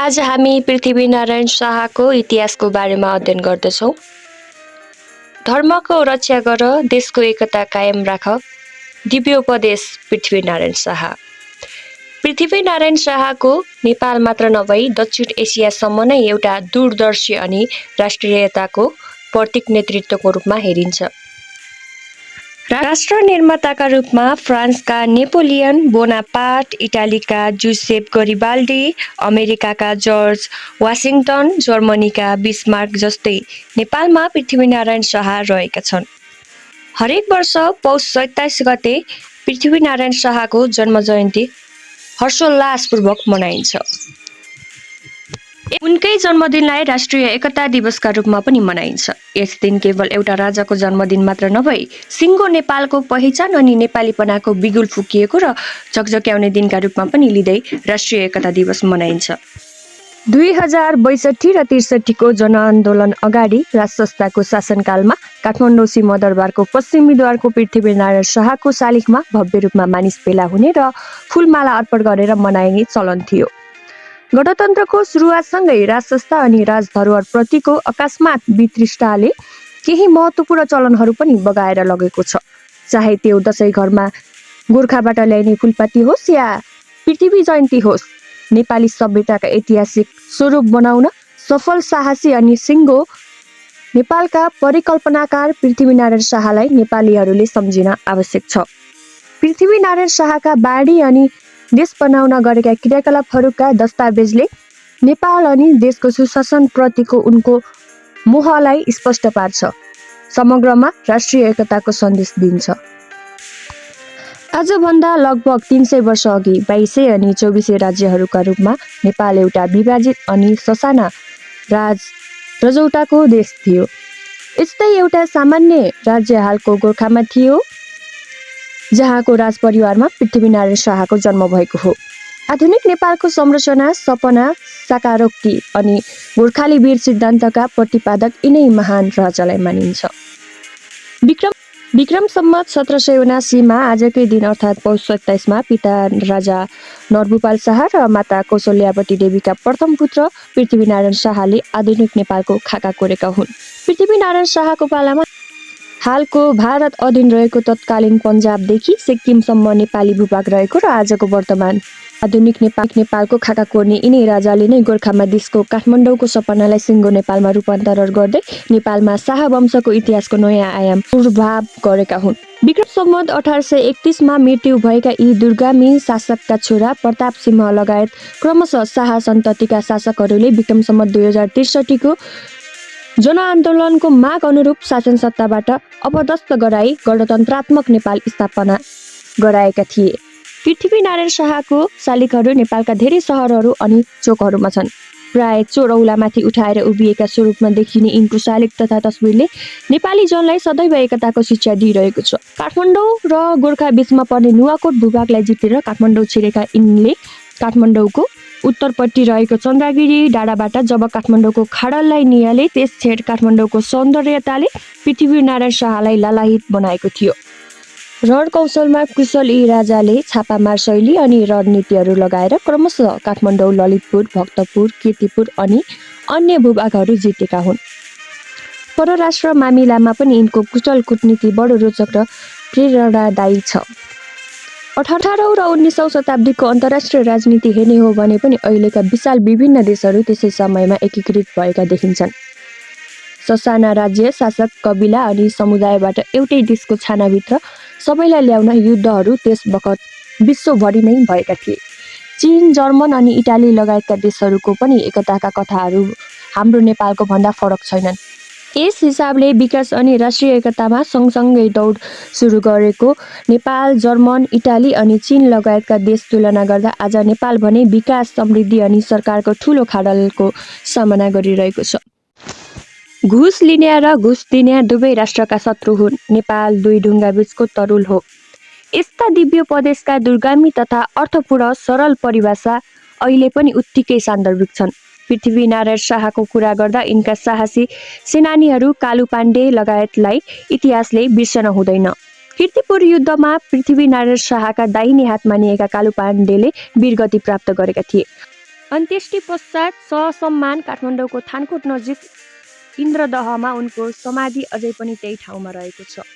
आज हामी पृथ्वीनारायण शाहको इतिहासको बारेमा अध्ययन गर्दछौँ। धर्मको रक्षा गर, देशको एकता कायम राख। दिव्योपदेश पृथ्वीनारायण शाह। पृथ्वीनारायण शाहको नेपाल मात्र नभई दक्षिण एसियासम्म नै एउटा दूरदर्शी अनि राष्ट्रियताको प्रतीक नेतृत्वको रूपमा हेरिन्छ। राष्ट्र निर्माताका रूपमा फ्रान्सका नेपोलियन बोनापार्ट, इटालीका जुसेप गरिबाल्डी, अमेरिकाका जर्ज वाशिङटन, जर्मनीका बिस्मार्क जस्तै नेपालमा पृथ्वीनारायण शाह रहेका छन्। हरेक वर्ष पौष 27 गते पृथ्वीनारायण शाहको जन्म जयन्ती हर्षोल्लासपूर्वक मनाइन्छ। उनकै जन्मदिनलाई राष्ट्रिय एकता दिवसका रूपमा पनि मनाइन्छ। यस दिन केवल एउटा राजाको जन्मदिन मात्र नभई सिङ्गो नेपालको पहिचान अनि नेपालीपनाको बिगुल फुकिएको र झकझक्याउने दिनका रूपमा पनि लिँदै राष्ट्रिय एकता दिवस मनाइन्छ। 2062 र 63 को जनआन्दोलन अगाडि राजसंस्थाको शासनकालमा काठमाडौँ सिंहदरबारको पश्चिमी द्वारको पृथ्वीनारायण शाहको शालिगमा भव्य रूपमा मानिस भेला हुने र फूलमाला अर्पण गरेर मनाइने चलन थियो। गणतन्त्रको सुरुवातसँगै राजसंस्था अनि राजधरोहर प्रतिको अकस्मात वितृष्णाले केही महत्त्वपूर्ण चलनहरू पनि बगाएर लगेको छ। चाहे त्यो दशैं घरमा गोर्खाबाट ल्याइने फुलपाती होस् या पृथ्वी जयन्ती होस्, नेपाली सभ्यताका ऐतिहासिक स्वरूप बनाउन सफल साहसी अनि सिङ्गो नेपालका परिकल्पनाकार पृथ्वीनारायण शाहलाई नेपालीहरूले सम्झिन आवश्यक छ। पृथ्वीनारायण शाहका बाणी अनि देश बनाउन गरेका क्रियाकलापहरूका दस्तावेजले नेपाल अनि देशको सुशासन प्रतिको उनको मोहलाई स्पष्ट पार्छ। समग्रमा राष्ट्रिय एकताको सन्देश दिन्छ। आजभन्दा लगभग 300 वर्ष अघि 2200 अनि 2400 राज्यहरूका रूपमा नेपाल एउटा विभाजित अनि ससाना रजौटाको देश थियो। यस्तै एउटा सामान्य राज्य हालको गोर्खामा थियो, जहाँको राजपरिवारमा पृथ्वीनारायण शाहको जन्म भएको हो। आधुनिक नेपालको संरचना, सपना, साकारोक्ति अनि गोर्खाली वीर सिद्धान्तका प्रतिपादक यिनै महान राजालाई मानिन्छ। विक्रम सम्वत 1779 मा आजकै दिन अर्थात् पौष 27 मा पिता राजा नरभूपाल शाह र माता कौशल्यावती देवीका प्रथम पुत्र पृथ्वीनारायण शाहले आधुनिक नेपालको खाका कोरेका हुन्। पृथ्वीनारायण शाहको पालामा हालको भारत अधीन रहेको तत्कालीन पन्जाबदेखि सिक्किमसम्म नेपाली भूभाग रहेको र आजको वर्तमान आधुनिक नेपालको खाका कोर्ने यिनै राजाले नै गोर्खामा देशको काठमाडौँको सपनालाई सिङ्गो नेपालमा रूपान्तरण गर्दै नेपालमा शाह वंशको इतिहासको नयाँ आयाम पूर्वाभाव गरेका हुन्। विक्रम सम्वत 1831 मा मृत्यु भएका यी दूरगामी शासकका छोरा प्रताप सिंह लगायत क्रमशः शाह सन्ततिका शासकहरूले विक्रम सम्वत 2063 को जनआन्दोलनको माग अनुरूप शासन सत्ताबाट अपदस्थ गराई गणतन्त्रात्मक नेपाल स्थापना गराएका थिए। पृथ्वीनारायण शाहको शालिगहरू नेपालका धेरै सहरहरू अनि चोकहरूमा छन्। प्राय चोरौलामाथि उठाएर उभिएका स्वरूपमा देखिने यिनको शालिग तथा तस्बिरले नेपाली जनलाई सदैव एकताको शिक्षा दिइरहेको छ। काठमाडौँ र गोर्खा बीचमा पर्ने नुवाकोट भूभागलाई जितेर काठमाडौँ छिरेका यिनले काठमाडौँको उत्तरपट्टि रहेको चन्द्रगिरी डाँडाबाट जब काठमाडौँको खाडललाई नियाले, त्यस छेड काठमाडौँको सौन्दर्यताले पृथ्वीनारायण शाहलाई लालायित बनाएको थियो। रणकौशलमा कुशल यी राजाले छापामार शैली अनि रणनीतिहरू लगाएर क्रमशः काठमाडौँ, ललितपुर, भक्तपुर, कीर्तिपुर अनि अन्य भूभागहरू जितेका हुन्। परराष्ट्र मामिलामा पनि यिनको कुशल कूटनीति बडो रोचक र प्रेरणादायी छ। 18औं र 19औं शताब्दीको अन्तर्राष्ट्रिय राजनीति हेर्ने हो भने पनि अहिलेका विशाल विभिन्न देशहरू त्यसै समयमा एकीकृत भएका देखिन्छन्। ससाना राज्य, शासक, कबिला अनि समुदायबाट एउटै देशको छानाभित्र सबैलाई ल्याउन युद्धहरू त्यस बखत विश्वभरि नै भएका थिए। चीन, जर्मन अनि इटाली लगायतका देशहरूको पनि एकताका कथाहरू हाम्रो नेपालको भन्दा फरक छैनन्। यस हिसाबले विकास अनि राष्ट्रिय एकतामा सँगसँगै दौड सुरु गरेको नेपाल, जर्मन, इटाली अनि चीन लगायतका देश तुलना गर्दा आज नेपाल भने विकास, समृद्धि अनि सरकारको ठूलो खाडलको सामना गरिरहेको छ। घुस लिने र घुस दिने दुवै राष्ट्रका शत्रु हुन्। नेपाल दुई ढुङ्गा बीचको तरुल हो। यस्ता दिव्योपदेशका दूरगामी तथा अर्थपूर्ण सरल परिभाषा अहिले पनि उत्तिकै सान्दर्भिक छन्। पृथ्वीनारायण शाहको कुरा गर्दा यिनका साहसी सेनानीहरू कालु पाण्डे लगायतलाई इतिहासले बिर्सन हुँदैन। कीर्तिपुर युद्धमा पृथ्वीनारायण शाहका दाहिने हात मानिएका कालु पाण्डेले वीरगति प्राप्त गरेका थिए। अन्त्येष्टि पश्चात ससम्मान काठमाडौँको थानकोट नजिक इन्द्रदहमा उनको समाधि अझै पनि त्यही ठाउँमा रहेको छ।